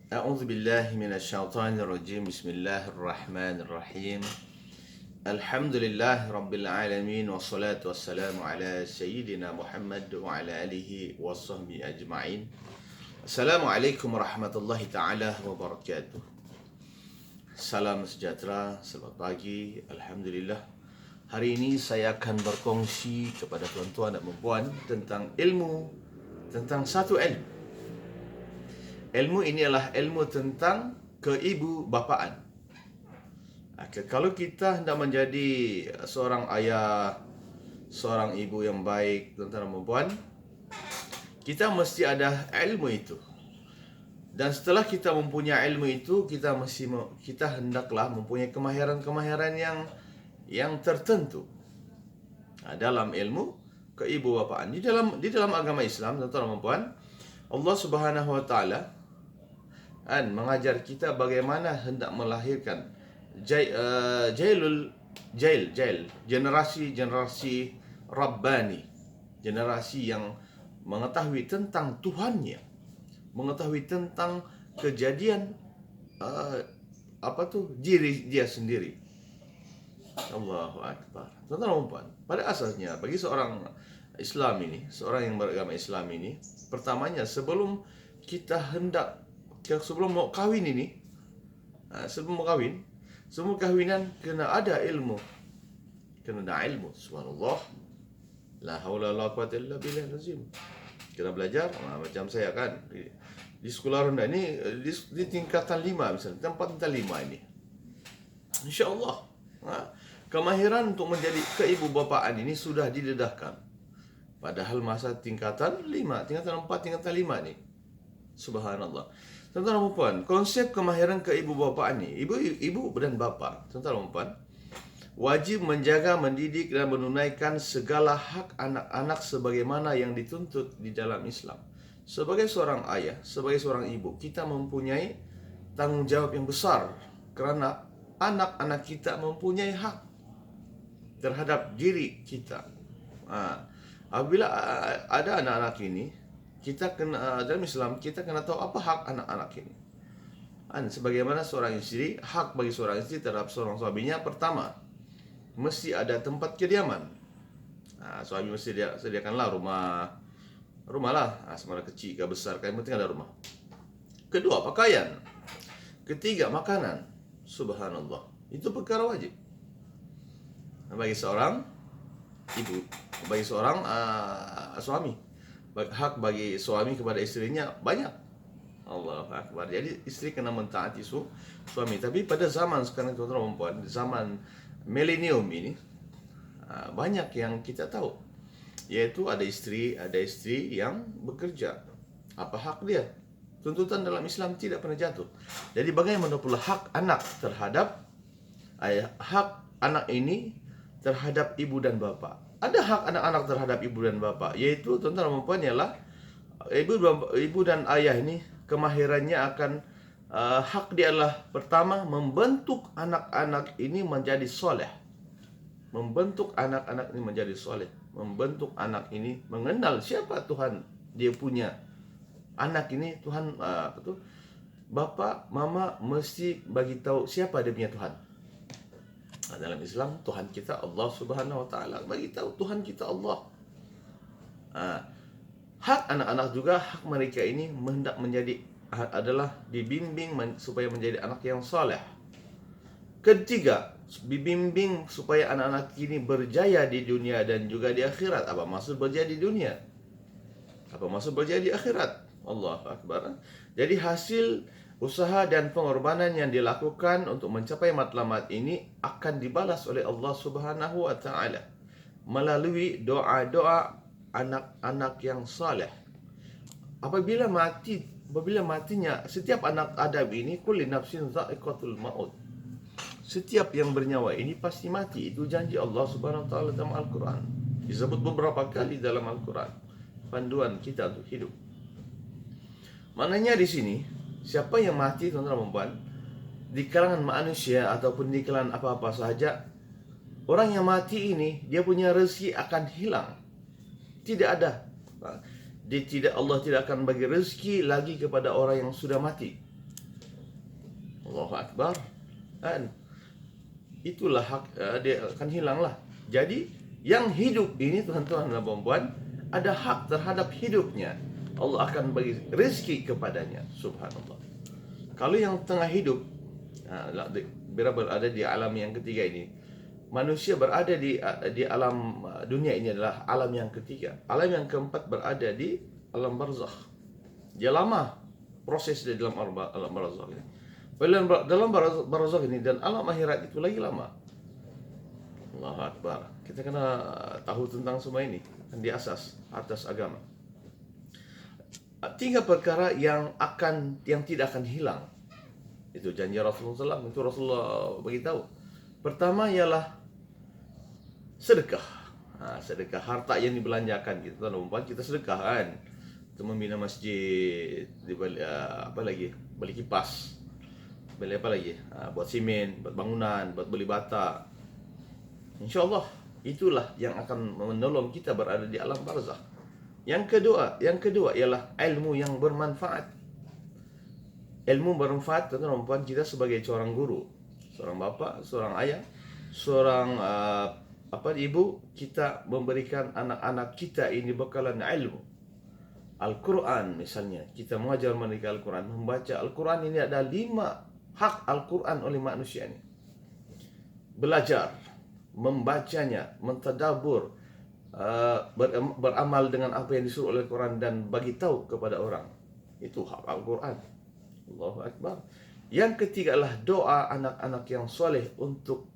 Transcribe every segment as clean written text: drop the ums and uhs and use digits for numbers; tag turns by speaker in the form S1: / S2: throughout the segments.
S1: أعوذ بالله من الشيطان الرجيم بسم الله الرحمن الرحيم الحمد لله رب العالمين والصلاة والسلام على سيدنا محمد وعلى آله وصحبه أجمعين. Assalamualaikum warahmatullahi taala wabarakatuh. Salam sejahtera, selamat pagi. Alhamdulillah. Hari ini saya akan berkongsi kepada tuan-tuan dan puan tentang ilmu, tentang satu ilmu. Ilmu ini adalah ilmu tentang keibu bapaan. Kalau kita hendak menjadi seorang ayah, seorang ibu yang baik, tuan-tuan dan puan, kita mesti ada ilmu itu. Dan setelah kita mempunyai ilmu itu, kita hendaklah mempunyai kemahiran-kemahiran yang tertentu dalam ilmu keibu bapaan. Di dalam agama Islam, tuan-tuan dan puan, Allah Subhanahu wa taala mengajar kita bagaimana hendak melahirkan generasi Rabbani, generasi yang mengetahui tentang Tuhannya, mengetahui tentang kejadian diri dia sendiri. Allahu Akbar. Tuan-tuan dan puan, pada asasnya bagi seorang Islam ini, seorang yang beragama Islam ini, pertamanya sebelum mau kahwin ini, sebelum mau kahwin, semua kahwinan kena ada ilmu. Kena ada ilmu. Subhanallah. La haula la quwata illa billah lazim. Kena belajar macam saya kan di sekolah rendah ini, di tingkatan 5 misalnya, tempat tingkatan 5 ini. Insya-Allah, kemahiran untuk menjadi keibubapaan ini sudah didedahkan. Padahal masa tingkatan 5, tingkatan 4, tingkatan 5 ni. Subhanallah. Tuan-tuan dan puan, konsep kemahiran keibubapaan ni, ibu dan bapa, tuan-tuan dan puan, wajib menjaga, mendidik dan menunaikan segala hak anak-anak sebagaimana yang dituntut di dalam Islam. Sebagai seorang ayah, sebagai seorang ibu, kita mempunyai tanggungjawab yang besar kerana anak-anak kita mempunyai hak terhadap diri kita. Apabila ada anak-anak ini, kita kena, dalam Islam kita kena tahu apa hak anak-anak ini. Sebagaimana seorang istri, hak bagi seorang istri terhadap seorang suaminya, pertama, mesti ada tempat kediaman. Suami mesti sediakanlah rumah lah, sama kecil ke besar, yang penting ada rumah. Kedua, pakaian. Ketiga, makanan. Subhanallah. Itu perkara wajib bagi seorang ibu, bagi seorang suami. Hak bagi suami kepada istrinya banyak. Allahu Akbar. Jadi istri kena mentaati suami. Tapi pada zaman sekarang, tuan-tuan dan puan, zaman milenium ini, banyak yang kita tahu, yaitu ada istri yang bekerja. Apa hak dia? Tuntutan dalam Islam tidak pernah jatuh. Jadi bagaimana pula hak anak terhadap hak anak ini terhadap ibu dan bapa? Ada hak anak-anak terhadap ibu dan bapa, yaitu tuan-tuan dan puan, ialah ibu dan ayah ini kemahirannya akan hak dia adalah pertama membentuk anak-anak ini menjadi soleh. Membentuk anak-anak ini menjadi soleh. Membentuk anak ini mengenal siapa Tuhan dia punya. Anak ini Tuhan bapa, mama mesti bagi tahu siapa dia punya Tuhan. Dalam Islam, Tuhan kita Allah Subhanahu wa taala, bagi tahu Tuhan kita Allah. Hak anak-anak juga, hak mereka ini hendak menjadi adalah dibimbing supaya menjadi anak yang soleh. Ketiga, dibimbing supaya anak-anak ini berjaya di dunia dan juga di akhirat. Apa maksud berjaya di dunia? Apa maksud berjaya di akhirat? Allahu Akbar. Jadi hasil usaha dan pengorbanan yang dilakukan untuk mencapai matlamat ini akan dibalas oleh Allah Subhanahu wa taala melalui doa-doa anak-anak yang saleh. Apabila matinya setiap anak Adam ini, kulli nafsin dha'iqatul maut. Setiap yang bernyawa ini pasti mati. Itu janji Allah Subhanahu wa taala dalam Al-Quran. Disebut beberapa kali dalam Al-Quran. Panduan kita untuk hidup. Maknanya di sini, siapa yang mati, tuan-tuan dan puan, di kalangan manusia ataupun di kalangan apa-apa sahaja, orang yang mati ini, dia punya rezeki akan hilang. Tidak ada. Allah tidak akan bagi rezeki lagi kepada orang yang sudah mati. Allahu Akbar. Kan? Itulah hak, dia akan hilanglah. Jadi yang hidup ini tuan-tuan dan puan-puan ada hak terhadap hidupnya. Allah akan bagi rezeki kepadanya. Subhanallah. Kalau yang tengah hidup berada di alam yang ketiga ini, manusia berada di alam dunia ini adalah alam yang ketiga. Alam yang keempat berada di alam barzakh. Dia lama proses di dalam alam barzakh ini. Dalam barzakh ini dan alam akhirat itu lagi lama. Allahu Akbar. Kita kena tahu tentang semua ini di asas atas agama. Tiga perkara yang tidak akan hilang. Itu janji Rasulullah SAW, itu Rasulullah beritahu. Pertama ialah sedekah. Sedekah harta yang dibelanjakan kita kita sedekah kan. Kita membina masjid, beli beli kipas, beli apa lagi? Buat simen, buat bangunan, buat beli bata. InsyaAllah itulah yang akan menolong kita berada di alam barzakh. Yang kedua ialah ilmu yang bermanfaat. Ilmu bermanfaat teman-teman kita sebagai seorang guru, seorang bapa, seorang ayah, seorang ibu, kita memberikan anak-anak kita ini bekalan ilmu. Al-Quran misalnya, kita mengajar mereka Al-Quran, membaca Al-Quran ini ada 5 hak Al-Quran oleh manusia ini. Belajar, membacanya, mentadabur, beramal dengan apa yang disuruh oleh Al-Quran dan bagi tahu kepada orang. Itu hak Al-Quran. Allahu Akbar. Yang ketiga adalah doa anak-anak yang soleh untuk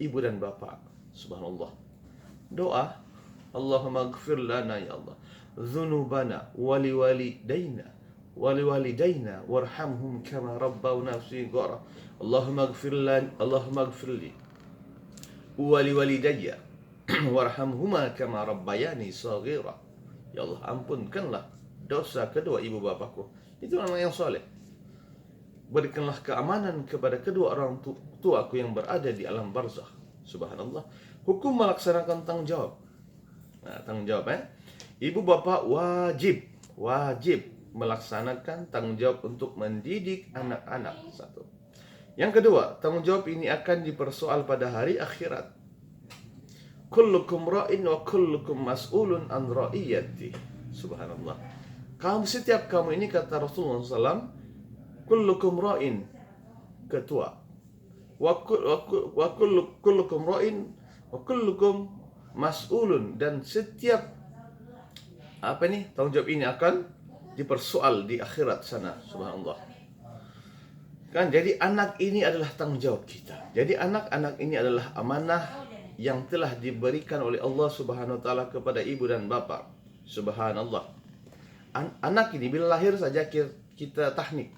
S1: ibu dan bapa. Subhanallah. Doa, Allahumma ighfir lana ya Allah dzunubana waliwalidayna warhamhum kama rabbawna shighara. Allahumma ighfir li waliwalidayya warhamhuma kama rabbayani shaghira. Ya Allah, ampunkanlah dosa kedua ibu bapaku. Itu nama yang soleh. Berikanlah keamanan kepada kedua orang tuaku yang berada di alam barzakh. Subhanallah. Hukum melaksanakan tanggung jawab. Tanggung jawab ibu bapa wajib melaksanakan tanggung jawab untuk mendidik anak-anak. Satu. Yang kedua, tanggung jawab ini akan dipersoal pada hari akhirat. Kullukum ra'in wa kullukum mas'ulun an ra'iyati. Subhanallah. Setiap kamu ini, kata Rasulullah SAW, kullukum ra'in, ketua, wa kullukum ra'in wa kullukum mas'ulun, dan setiap tanggung jawab ini akan dipersoal di akhirat sana. Subhanallah. Kan, jadi anak ini adalah tanggung jawab kita. Jadi anak-anak ini adalah amanah yang telah diberikan oleh Allah Subhanahu wa taala kepada ibu dan bapa. Subhanallah. Anak ini bila lahir saja kita tahnik.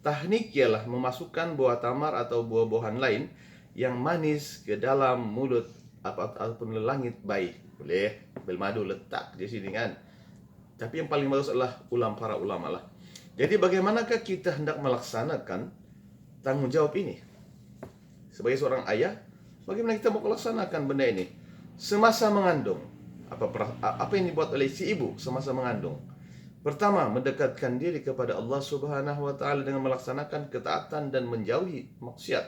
S1: Tahnik ialah memasukkan buah tamar atau buah-buahan lain yang manis ke dalam mulut ataupun langit bayi. Boleh madu letak di sini kan. Tapi yang paling bagus adalah para ulama lah. Jadi bagaimanakah kita hendak melaksanakan tanggung jawab ini? Sebagai seorang ayah, bagaimana kita mau melaksanakan benda ini? Semasa mengandung, apa yang dibuat oleh si ibu semasa mengandung? Pertama, mendekatkan diri kepada Allah Subhanahu wa taala dengan melaksanakan ketaatan dan menjauhi maksiat.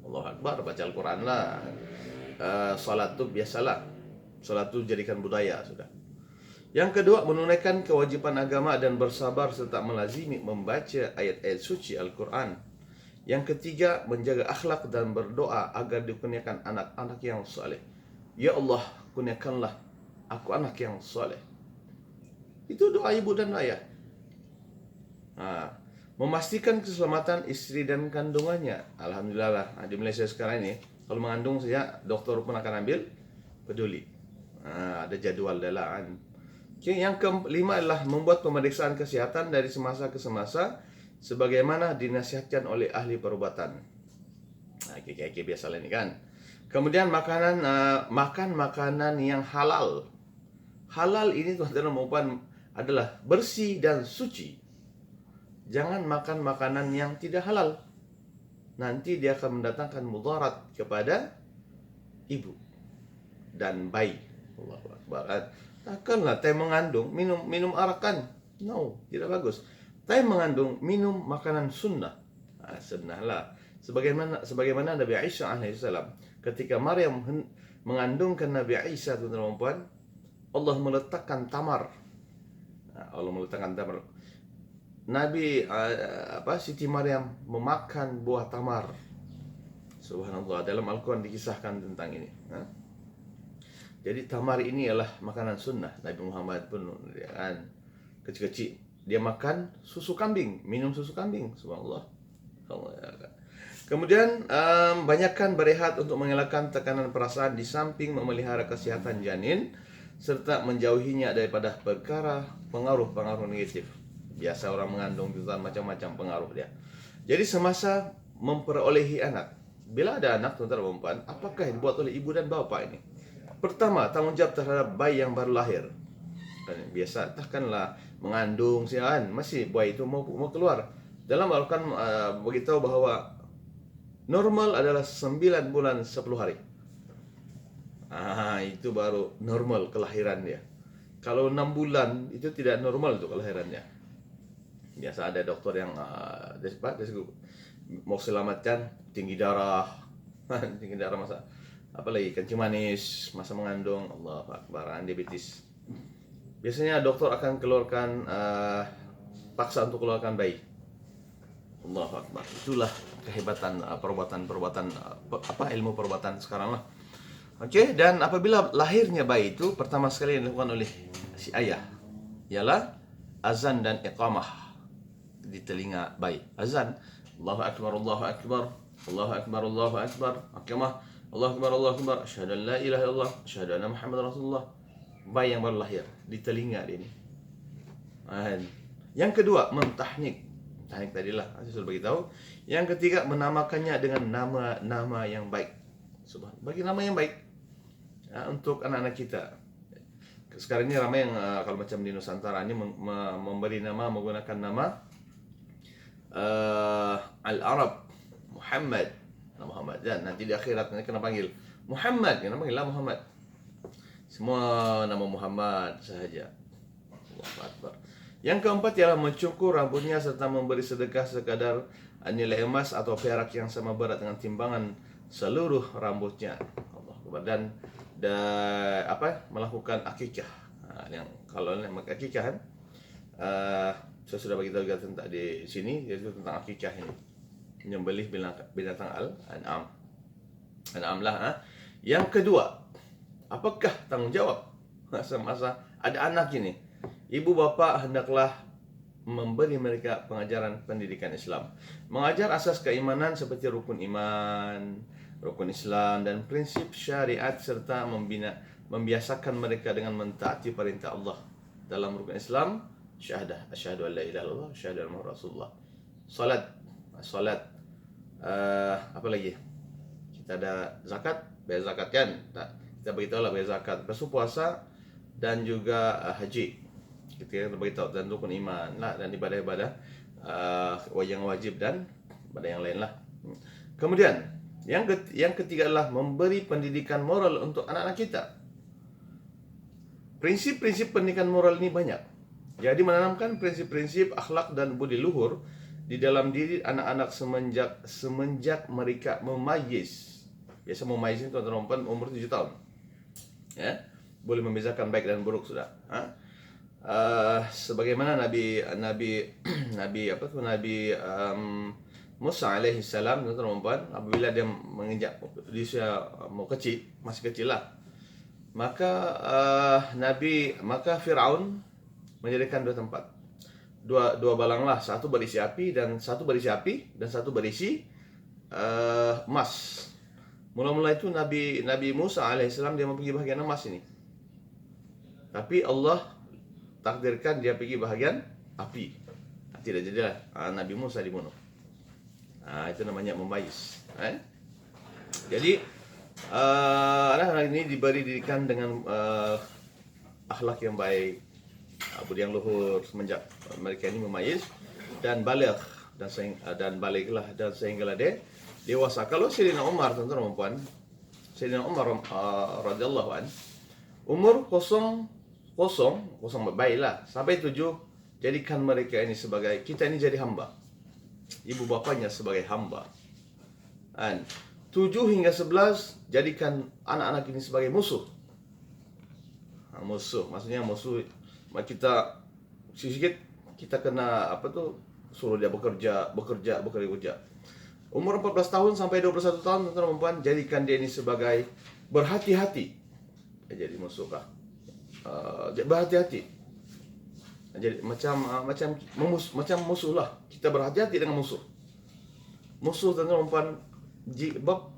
S1: Allahu Akbar, baca Al-Quran lah. Salat tu biasalah. Salat tu jadikan budaya sudah. Yang kedua, menunaikan kewajiban agama dan bersabar serta melazimi membaca ayat-ayat suci Al-Quran. Yang ketiga, menjaga akhlak dan berdoa agar dikurniakan anak-anak yang saleh. Ya Allah, kurniakanlah aku anak yang saleh. Itu doa ibu dan ayah. Memastikan keselamatan istri dan kandungannya. Alhamdulillah lah, di Malaysia sekarang ini, kalau mengandung saja, dokter pun akan ambil peduli. Ada jadwal dalam. Yang kelima adalah membuat pemeriksaan kesehatan dari semasa ke semasa sebagaimana dinasihatkan oleh ahli perubatan. Biasalah ini kan. Kemudian makan makanan yang halal. Halal ini tuan-tuan adalah bersih dan suci. Jangan makan makanan yang tidak halal. Nanti dia akan mendatangkan mudarat kepada ibu dan bayi. Allahu Akbar. Takkanlah teh mengandung minum arak kan? No, tidak bagus. Tapi mengandung minum makanan sunnah. Sunnah lah. Sebagaimana Nabi Isa alaihissalam ketika Maryam mengandungkan Nabi Isa, tuan-tuan dan puan, Allah meletakkan tamar. Allah meletakkan tamar. Siti Maryam memakan buah tamar. Subhanallah, dalam Al-Quran dikisahkan tentang ini. Jadi tamar ini adalah makanan sunnah. Nabi Muhammad pun kan kecil-kecil dia makan susu kambing, minum susu kambing. Subhanallah. Kemudian banyakkan berehat untuk mengelakkan tekanan perasaan di samping memelihara kesehatan janin serta menjauhinya daripada pengaruh-pengaruh negatif. Biasa orang mengandung itu macam-macam pengaruh dia. Jadi semasa memperolehi anak, bila ada anak tuan-tuan dan puan, apakah yang dibuat oleh ibu dan bapa ini? Pertama, tanggung jawab terhadap bayi yang baru lahir. Biasa takkanlah mengandung sian masih bayi itu mau keluar. Dalam Al-Quran beritahu bahwa normal adalah 9 bulan 10 hari. Itu baru normal kelahiran dia. Kalau 6 bulan itu tidak normal untuk kelahirannya. Biasa ada dokter yang mau selamatkan tinggi darah, tinggi darah masa apalagi kencing manis masa mengandung, Allah Akbar, diabetes. Biasanya dokter akan keluarkan paksa untuk keluarkan bayi. Allahu Akbar. Itulah kehebatan perbuatan ilmu perbuatan sekarang lah. Okey, dan apabila lahirnya bayi itu, pertama sekali yang dilakukan oleh si ayah ialah azan dan iqamah di telinga bayi. Azan, Allahu Akbar, Allahu Akbar, Allahu Akbar, Allahu Akbar. Iqamah, Allahu Akbar, Allahu Akbar. Asyhadu an la ilaha illallah, asyhadu anna Muhammadar Rasulullah. Bayi yang baru lahir di telinga dia ini. Yang kedua, mentahnik. Tahnik tadilah saya sudah beritahu. Yang ketiga, menamakannya dengan nama-nama yang baik. Bagi nama yang baik untuk anak-anak kita. Sekarang ini ramai yang kalau macam di Nusantara ini memberi nama menggunakan nama Al-Arab Muhammad. Dan nanti di akhirat nanti kena panggil Muhammad, kena panggil lah Muhammad. Semua nama Muhammad sahaja. Allahu Akbar. Yang keempat ialah mencukur rambutnya serta memberi sedekah sekadar nilai emas atau perak yang sama berat dengan timbangan seluruh rambutnya. Allah Akbar. Dan melakukan akikah. Yang kalau akikah kan, saya sudah bagi tahu tentang di sini, yaitu tentang akikah ini, menyembelih binatang An'am lah. Yang kedua, apakah tanggung jawab semasa ada anak ini? Ibu bapa hendaklah memberi mereka pengajaran pendidikan Islam. Mengajar asas keimanan seperti rukun iman, rukun Islam dan prinsip syariat serta membiasakan mereka dengan mentaati perintah Allah. Dalam rukun Islam, syahadah, asyhadu an la ilaha illallah, asyhadu anna Muhammadar Rasulullah. Salat. Apa lagi? Kita ada zakat, bayar zakat kan? Kita beritahulah bayar zakat, puasa dan juga haji. Kita beritahu dan rukun iman lah, dan ibadah-ibadah yang wajib dan ibadah yang lain lah. Kemudian yang ketiga adalah memberi pendidikan moral untuk anak-anak kita. Prinsip-prinsip pendidikan moral ini banyak. Jadi menanamkan prinsip-prinsip akhlak dan budi luhur di dalam diri anak-anak semenjak mereka memayis. Biasa memayis itu tuan-tuan umur 7 tahun. Ya, boleh membezakan baik dan buruk sudah. Sebagaimana Nabi Musa alaihi salam, tuan-tuan, apabila dia menginjak di usia masih kecil lah, maka Firaun menjadikan dua tempat, dua balang lah, satu berisi api dan satu berisi emas. Mula-mula itu Nabi Musa alaihissalam dia mau pergi bahagian emas ini, tapi Allah takdirkan dia pergi bahagian api. Tidak jadilah Nabi Musa dibunuh. Itu namanya memayis. Jadi anak-anak ini diberi didikan dengan akhlak yang baik, budi yang luhur semenjak mereka ini memayis dan baligh dan baliglah dan sehinggalah dia dewasa. Kalau Sayyidina Umar, tuan-tuan dan puan, Sayyidina Umar radhiyallahu an, umur kosong baiklah sampai 7 jadikan mereka ini sebagai, kita ini jadi hamba, ibu bapanya sebagai hamba. Dan 7 hingga 11, jadikan anak-anak ini sebagai musuh. Musuh, maksudnya musuh. Kita sedikit kita kena suruh dia bekerja. Umur 14 tahun sampai 21 tahun, teman-teman perempuan, jadikan dia ini sebagai berhati-hati. Jadi musuh kah? Berhati-hati. Jadi macam musuh lah. Kita berhati-hati dengan musuh. Musuh, teman-teman perempuan,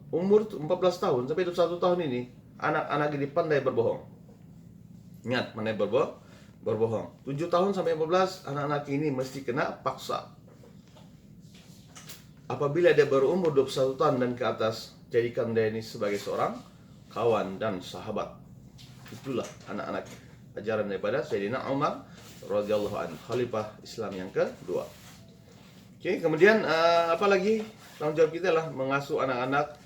S1: umur 14 tahun sampai 21 tahun ini, anak-anak ini pandai berbohong. Ingat, pandai berbohong. 7 tahun sampai 14, anak-anak ini mesti kena paksa. Apabila dia berumur 21 tahun dan ke atas, jadikan dia ini sebagai seorang kawan dan sahabat. Itulah anak-anak ajaran daripada Sayyidina Umar radhiyallahu anhu, khalifah Islam yang kedua. Oke, kemudian apa lagi? Tanggung jawab kita lah mengasuh anak-anak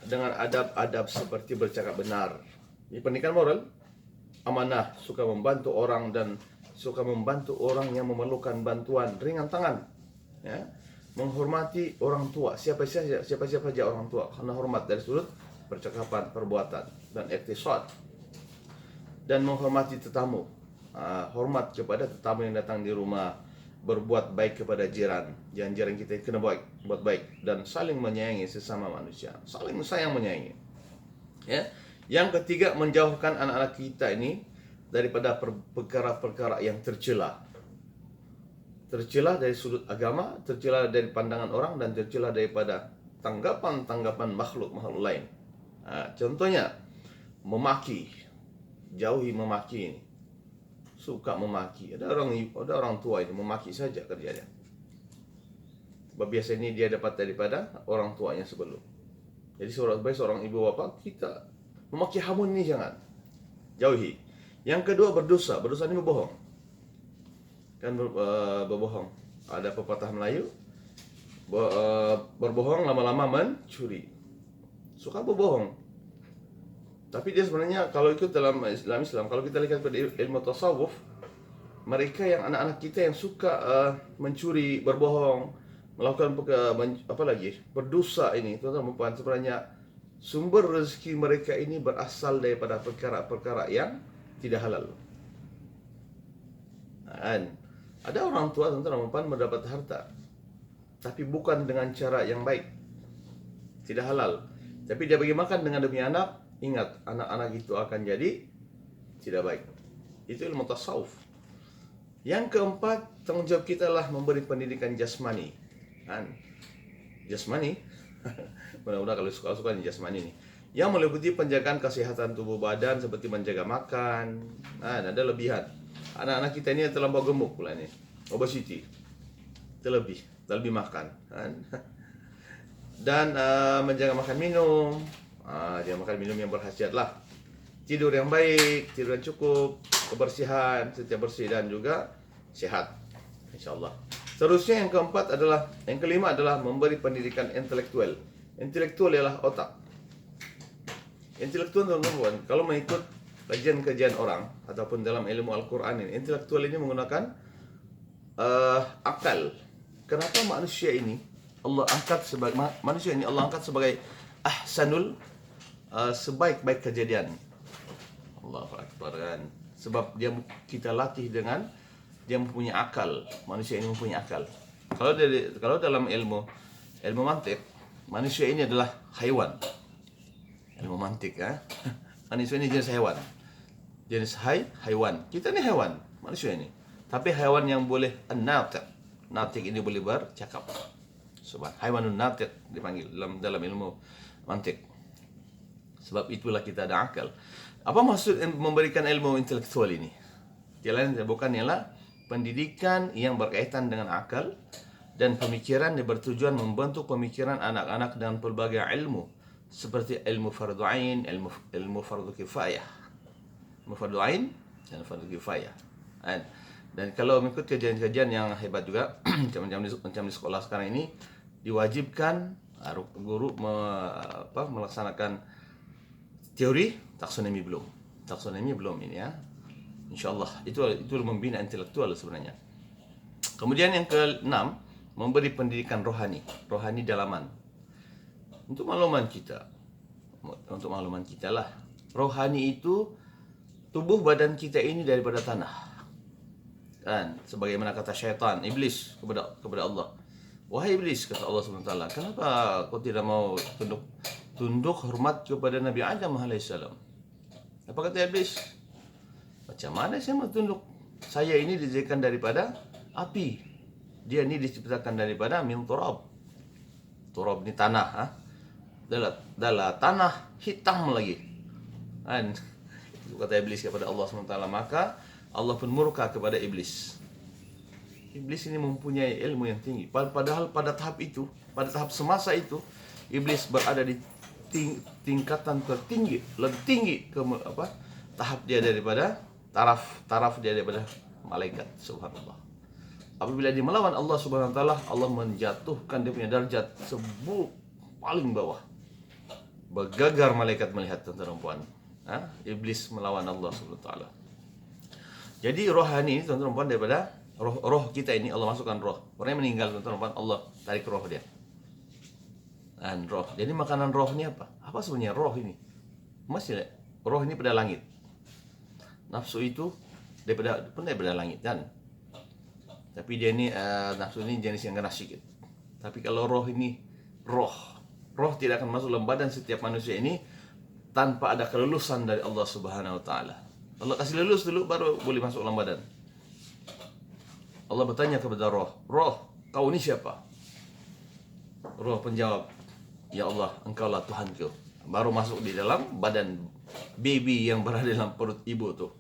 S1: dengan adab-adab seperti bercakap benar. Ini pendidikan moral, amanah, suka membantu orang dan suka membantu orang yang memerlukan bantuan, ringan tangan. Ya. Menghormati orang tua, siapa saja orang tua, karena hormat dari sudut percakapan, perbuatan, dan iktisad. Dan menghormati tetamu, hormat kepada tetamu yang datang di rumah, berbuat baik kepada jiran kita kena buat baik, dan saling menyayangi sesama manusia, saling sayang menyayangi. Ya. Yang ketiga, menjauhkan anak-anak kita ini daripada perkara-perkara yang tercela dari sudut agama, tercela dari pandangan orang, dan tercela daripada tanggapan makhluk lain. Contohnya memaki, jauhi memaki ini. Suka memaki. Ada orang tua ini memaki saja kerjanya. Sebab biasa ini dia dapat daripada orang tuanya sebelum. Jadi seorang ibu bapa, kita memaki hamun ini jangan. Jauhi. Yang kedua, berdosa. Berdosa ini berbohong. Kan berbohong. Ada pepatah Melayu, berbohong lama-lama mencuri. Suka berbohong. Tapi dia sebenarnya kalau ikut dalam Islam, kalau kita lihat pada ilmu tasawuf, mereka yang anak-anak kita yang suka mencuri, berbohong, melakukan berdosa ini, tuan-tuan, sebenarnya sumber rezeki mereka ini berasal daripada perkara-perkara yang tidak halal. Dan ada orang tua, tuan-tuan, mendapat harta, tapi bukan dengan cara yang baik, tidak halal. Tapi dia bagi makan dengan demi anak. Ingat, anak-anak itu akan jadi tidak baik. Itu ilmu tasawuf. Yang keempat, tanggung jawab kita lah memberi pendidikan jasmani. Jasmani, mudah-mudahan kalau suka jasmani ini, yang meliputi penjagaan kesehatan tubuh badan seperti menjaga makan. Ada lebihan. Anak-anak kita ini terlampau gemuk pula ini, obesity, terlebih makan. Dan menjaga makan minum. Jangan makan minum yang berkhasiat lah. Tidur yang baik, tidur yang cukup, kebersihan, setiap bersih dan juga sehat, insyaallah. Seterusnya yang kelima adalah memberi pendidikan intelektual. Intelektual ialah otak. Intelektual, teman-teman, kalau mengikut kajian-kajian orang ataupun dalam ilmu Al-Quran ini, intelektual ini menggunakan akal. Kenapa manusia ini Allah angkat sebagai ahsanul, sebaik-baik kejadian. Allahu Akbar, kan? Sebab kita latih dengan dia mempunyai akal. Manusia ini mempunyai akal. Kalau dalam ilmu mantik, manusia ini adalah haiwan. Ilmu mantik, manusia ini jenis haiwan. Jenis haiwan. Kita ini haiwan, manusia ini. Tapi haiwan yang boleh an-natiq. Natiq ini boleh bercakap. Sebab haiwanun natiq dipanggil dalam ilmu mantik. Sebab itulah kita ada akal. Apa maksud memberikan ilmu intelektual ini? Jalan bukan ialah pendidikan yang berkaitan dengan akal dan pemikiran yang bertujuan membentuk pemikiran anak-anak dengan pelbagai ilmu seperti ilmu fardu ain, ilmu fardu kifayah. Ilmu fardu ain dan fardu kifayah. Dan kalau mengikut kajian-kajian yang hebat juga macam di sekolah sekarang ini, diwajibkan guru melaksanakan teori taksonomi belum ini ya. Insyaallah itu membina intelektual sebenarnya. Kemudian yang keenam, memberi pendidikan rohani, rohani dalaman. Untuk makluman kita lah. Rohani itu tubuh badan kita ini daripada tanah. Kan, sebagaimana kata syaitan, iblis kepada Allah. Wahai iblis, kata Allah SWT, kenapa kau tidak mau tunduk hormat kepada Nabi Adam alaihissalam? Apa kata iblis? Macam mana saya mau tunduk? Saya ini dijadikan daripada api. Dia ini diciptakan daripada min turab. Turab ini tanah, ha? Dalam tanah hitam lagi. Kan? Itu kata iblis kepada Allah SWT. Maka Allah pun murka kepada iblis. Iblis ini mempunyai ilmu yang tinggi. Padahal pada tahap itu, pada tahap semasa itu, iblis berada di tingkatan tertinggi, lebih tinggi ke tahap dia daripada taraf dia daripada malaikat. Subhanallah. Apabila dia melawan Allah Subhanahu wa taala, Allah menjatuhkan dia punya derajat paling bawah. Bergagar malaikat melihat tuan-tuan. Iblis melawan Allah Subhanahu wa taala. Jadi rohani ini tuan-tuan daripada roh kita ini, Allah masukkan roh. Orang yang meninggal tuan-tuan, Allah tarik roh dia. Dan roh. Jadi makanan roh ini apa? Apa sebenarnya roh ini? Masih roh ini pada langit. Nafsu itu daripada langit kan. Tapi dia ini nafsu ini jenis yang keras sedikit. Tapi kalau roh ini roh tidak akan masuk dalam badan setiap manusia ini tanpa ada kelulusan dari Allah Subhanahu wa taala. Allah kasih lulus dulu baru boleh masuk dalam badan. Allah bertanya kepada roh, kau ini siapa? Roh penjawab, ya Allah, engkaulah Tuhanku. Baru masuk di dalam badan baby yang berada dalam perut ibu tuh.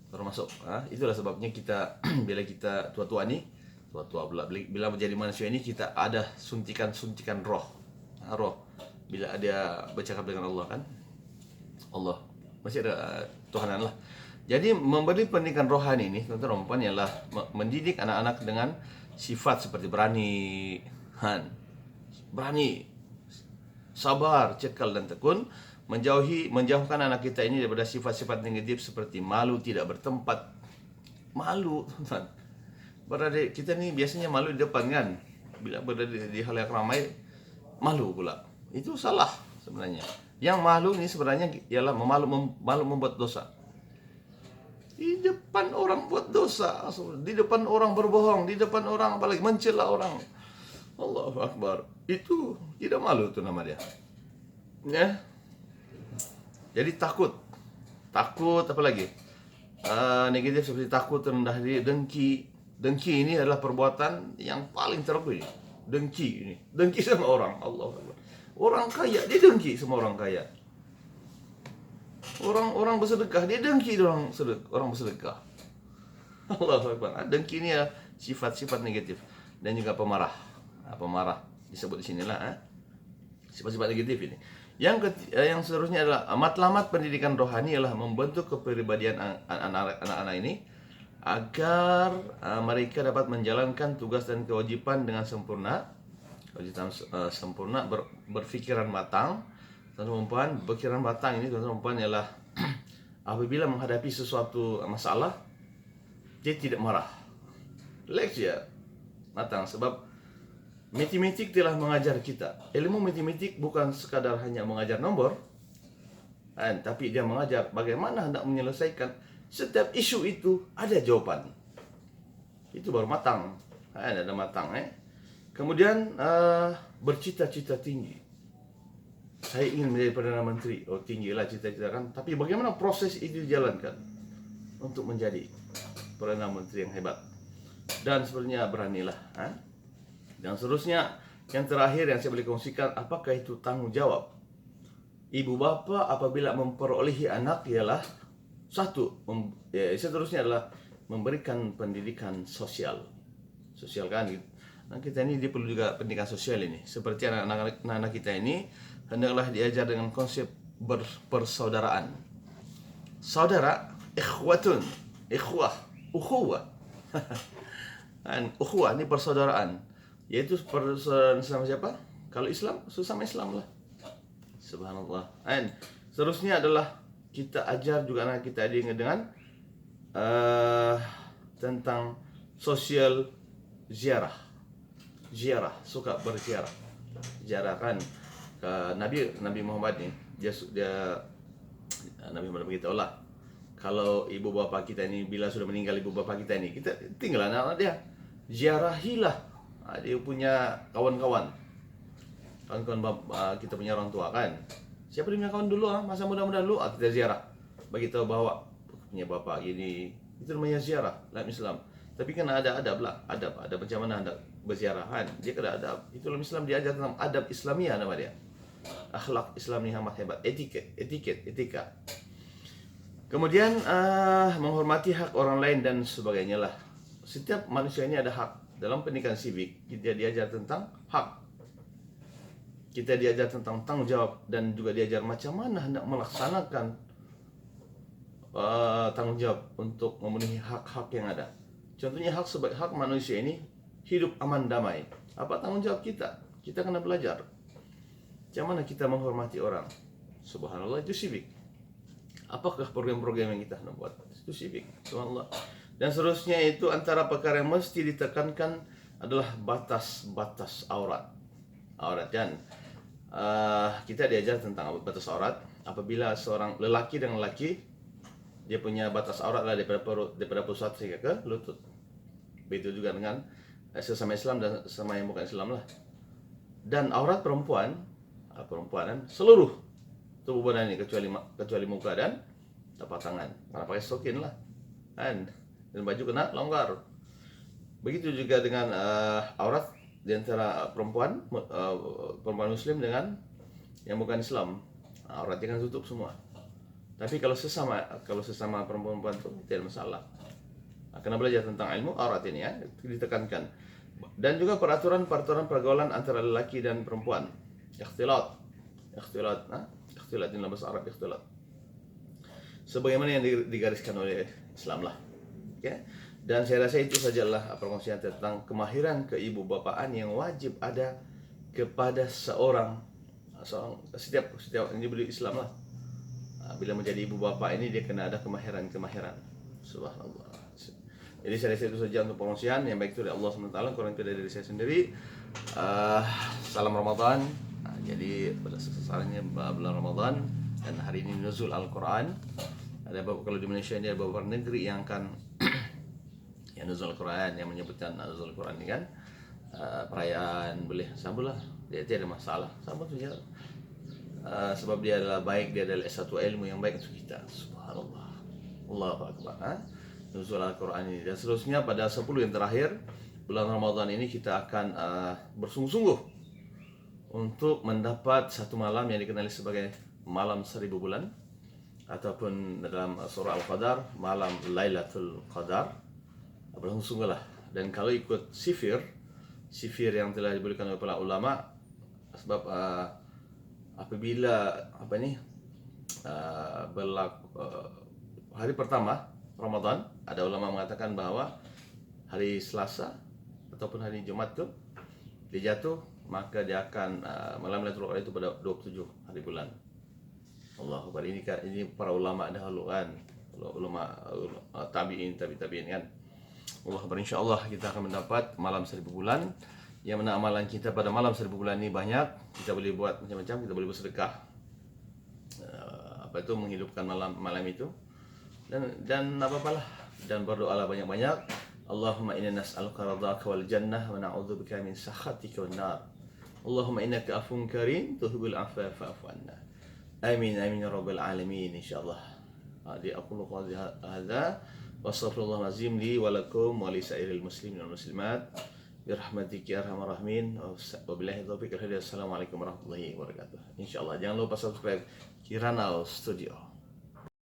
S1: Baru masuk. Itulah sebabnya kita bila kita tua-tua bila menjadi manusia ini kita ada suntikan roh. Roh bila ada bercakap dengan Allah kan. Allah masih ada Tuhanan lah. Jadi memberi pendidikan rohani ini teman-teman ialah mendidik anak-anak dengan sifat seperti berani, sabar, cekal dan tekun, menjauhkan anak kita ini daripada sifat-sifat negatif seperti malu, tidak bertempat. Malu, teman. Berada kita ni biasanya malu di depan kan. Bila berada di hal yang ramai malu pula. Itu salah sebenarnya. Yang malu ini sebenarnya ialah malu membuat dosa. Di depan orang buat dosa, di depan orang berbohong, di depan orang apalagi mencela orang. Allahu Akbar. Itu tidak malu itu nama dia. Ya. Jadi takut apa lagi? Negatif seperti takut, rendah diri, dengki. Dengki ini adalah perbuatan yang paling teruk ini. Dengki sama orang. Allahu Akbar. Orang kaya dia dengki sama orang kaya. Orang bersedekah dia dengki orang bersedekah. Allahu Akbar. Dengki ini ya sifat-sifat negatif dan juga pemarah disebut di sinilah sifat-sifat negatif ini. Yang seterusnya adalah matlamat pendidikan rohani adalah membentuk kepribadian anak-anak ini agar mereka dapat menjalankan tugas dan kewajiban dengan sempurna, berpikiran matang. Tuan-tuan, berpikiran matang ini tuan-tuan ialah apabila menghadapi sesuatu masalah dia tidak marah, relax dia, matang. Sebab matematik telah mengajar kita, ilmu matematik bukan sekadar hanya mengajar nombor, tapi dia mengajar bagaimana hendak menyelesaikan setiap isu itu ada jawaban. Itu baru matang, ada matang. Kemudian bercita-cita tinggi. Saya ingin menjadi Perdana Menteri. Oh, tinggilah cita-cita kan. Tapi bagaimana proses itu dijalankan untuk menjadi Perdana Menteri yang hebat. Dan sebenarnya beranilah. Dan seterusnya, yang terakhir yang saya boleh kongsikan, apakah itu tanggung jawab ibu bapa apabila memperolehi anak ialah seterusnya adalah memberikan pendidikan sosial kan. Nah, kita ini dia perlu juga pendidikan sosial ini. Seperti anak-anak kita ini hendaklah diajar dengan konsep persaudaraan. Saudara, ukhuwah. Ukhuwah ini persaudaraan. Yaitu persaudaraan sama siapa? Kalau Islam, sesama Islam lah. Subhanallah. Seterusnya adalah kita ajar juga anak kita dengan tentang social ziarah. Ziarah, suka berziarah. Ziarah kan ke Nabi Muhammad ni, Nabi Muhammad beritahu lah, kalau ibu bapa kita ni, bila sudah meninggal ibu bapa kita ni, kita tinggal anak-anak dia, ziarahilah dia punya kawan-kawan kita punya orang tua kan. Siapa dia punya kawan dulu masa muda-muda dulu, kita ziarah, bagi tahu bahwa punya bapa gini. Itu namanya ziarah dalam Islam. Tapi kan ada adab lah, adab macam mana adab berziarah kan. Dia kena adab. Itu dalam Islam diajar tentang adab Islamiyah nama dia. Akhlak Islam ni amat hebat, etika. Kemudian menghormati hak orang lain dan sebagainya lah. Setiap manusia ini ada hak. Dalam pendidikan civic kita diajar tentang hak. Kita diajar tentang tanggung jawab dan juga diajar macam mana hendak melaksanakan tanggung jawab untuk memenuhi hak-hak yang ada. Contohnya hak sebagai hak manusia ini hidup aman damai. Apa tanggung jawab kita? Kita kena belajar macam mana kita menghormati orang. Subhanallah, itu civic. Apakah program-program yang kita nak buat? Itu civic. Subhanallah. Dan seterusnya itu antara perkara yang mesti ditekankan adalah batas-batas aurat. Aurat kan? Kita diajar tentang batas aurat. Apabila seorang lelaki dan lelaki, dia punya batas aurat lah daripada pusat sehingga ke lutut. Begitu juga dengan sesama Islam dan sesama yang bukan Islam lah. Dan aurat perempuan kan seluruh tubuh badannya kecuali muka dan tapak tangan. Karena pakai stokin lah kan, dan baju kena longgar. Begitu juga dengan aurat di antara perempuan Muslim dengan yang bukan Islam, auratnya kan tutup semua. Tapi kalau sesama perempuan itu tidak masalah. Kena belajar tentang ilmu aurat ini ya, ditekankan. Dan juga peraturan pergaulan antara lelaki dan perempuan. Ikhtilat dalam bahasa Arab, ikhtilat. Sebagaimana yang digariskan oleh Islam lah. Okay? Dan saya rasa itu sajalah perkongsian tentang kemahiran keibubapaan yang wajib ada kepada setiap individu Islam lah. Bila menjadi ibu bapa ini dia kena ada kemahiran. Subhanallah. Jadi saya rasa itu saja untuk perkongsian yang baik itu dari Allah SWT, kurang itu dari saya sendiri. Salam Ramadan. Jadi pada sasarannya bulan Ramadan dan hari ini nuzul Al-Quran. Kalau di Malaysia ini ada beberapa negeri yang akan yang nuzul Al-Quran, yang menyebutkan nuzul Al-Quran ini kan perayaan, boleh sambutlah, dia tidak ada masalah, sambut saja. Sebab dia adalah baik, dia adalah satu ilmu yang baik untuk kita. Subhanallah, Allahu Akbar. Nuzul Al-Quran ini dan seterusnya pada 10 yang terakhir bulan Ramadan ini kita akan bersungguh-sungguh untuk mendapat satu malam yang dikenali sebagai malam 1000 bulan, ataupun dalam surah Al-Qadar malam Lailatul Qadar. Bersungguh lah. Dan kalau ikut sifir yang telah diberikan oleh para ulama, sebab apabila hari pertama Ramadan, ada ulama mengatakan bahwa hari Selasa ataupun hari Jumat tu dia jatuh, maka dia akan malam Lailatul Qadar itu pada 27 hari bulan. Allahu Akbar. Ini para ulama dahulu kan, ulama tabi'in kan. Allah Akbar. InsyaAllah kita akan mendapat malam 1000 bulan, yang mana amalan kita pada malam 1000 bulan ini banyak. Kita boleh buat macam-macam, kita boleh bersedekah, menghidupkan malam itu, dan apa-apalah, dan berdoalah banyak-banyak. Allahumma inna nas'aluka ridhaka wal jannah wa na'udzubika min sakhatika wan nar. Allahumma innaka afuwwun karim tuhibbul afwa fa'fu anna. Amin ya rabbal alamin. Insyaallah. Aqulu qawli hadza wa astaghfirullahal azim li wa lakum wa li sa'iril muslimin wal muslimat bi rahmatika ya arhamar rahimin. Wa billahi taufiq. Assalamualaikum warahmatullahi wabarakatuh. Insyaallah jangan lupa subscribe Kirana Studio.